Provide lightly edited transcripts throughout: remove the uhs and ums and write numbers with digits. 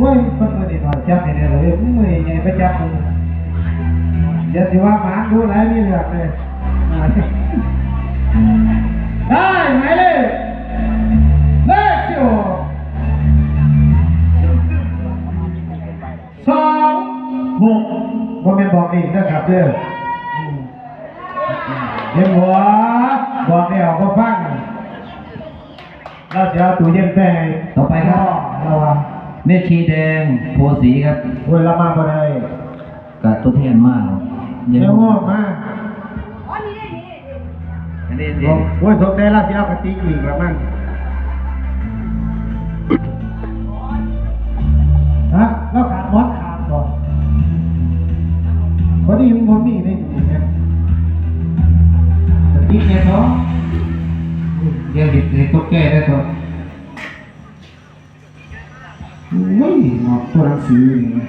ว้ยคนมาดีหน่อยจับเนี่ยเลยมึงไม่ไงไปจับมึงอย่าสิว่าหมาดูไรนี่เหลือเลยได้ไหมเลยเลขที่ออก2 6ว่าเป็นบอกอีกนะครับเด้อเดี๋ยวหัวบอกไม่ออกก็ฟังเราจะเอาตู้เย็นไปต่อไปครับระวังเมฆชีแดงโพสีครับเวลามาบ่ได้กับตัวแทนมากเดี๋ยวงอกมาอันนี้โอ้ยสงสัยเราจะเอากระติกอีกแล้วมั้งฮะเราขาดมอสขาดก่อนพอดีมันมีในอยู่เนี่ยกระติกเนี่ยเนาะเดี๋ยวดิเลยตุ๊กแกได้ตัวโอ้ยหมอกตัวหนังสือนี่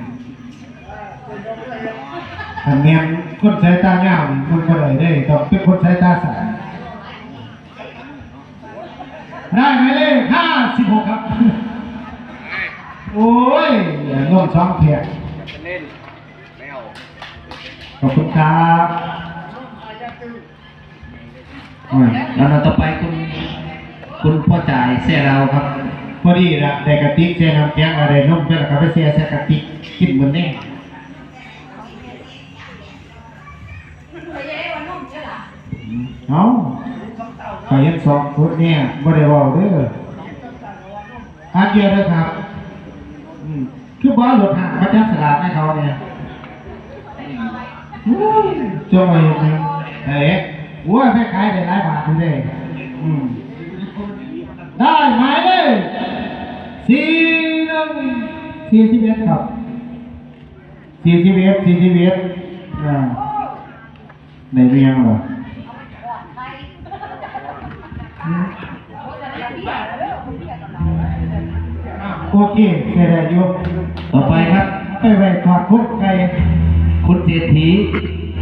อันเนี้ยคนใช้ตาเงามันก็เลยได้ต้องเป็นคนใช้ตาสายได้ไหมเลข56ครับโอ้ยงงช่องเพียรขอบคุณครับแล้วเราต่อไปคุณพ่อจ่ายเสียเราครับพอดีละแต่กระติกเจน้ำแข็งอะไรนุ่มเป็นกาแฟเสียกระติกกินเหมือนแน่เอาขยัน2 ฟุตเนี่ยบ่ได้บอกเด้ออันเดียวเลยครับคือบอสหลุดห่างมาจับสลากให้เขาเนี่ยจงไว้ยังไงวัวแค่ขายได้หลายบาทเลยได้ไหมเลย41ครับ41ในเมียงเหรอโอเคแค่ได้ยุต่อไปครับไปไว้ถอดคุกไก่คุณเศรษฐี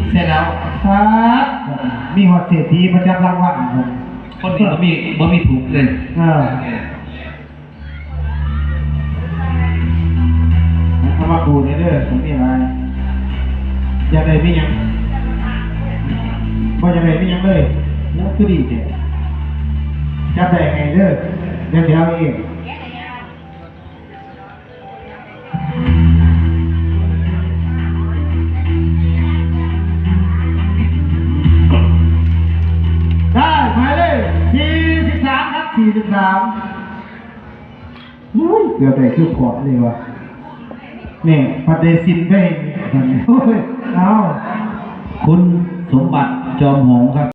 เสียแล้วครับมีหอดเศรษฐีประจำรางวัลคนนี้บ่มีถูกเลยเอามาดูเด้อผมมีอะไรอยากได้ไม่ยังบ่อยากได้ไม่ยังเลยแล้วคือดีเด้จับได้ไงเด้อเดี๋ยวเองได้หมายเลข43ครับ43เดี๋ยวแต่คือพอเลยวะเนี่ยประเดซินเบ้งเอาคุณสมบัติจอมหงส์ครับ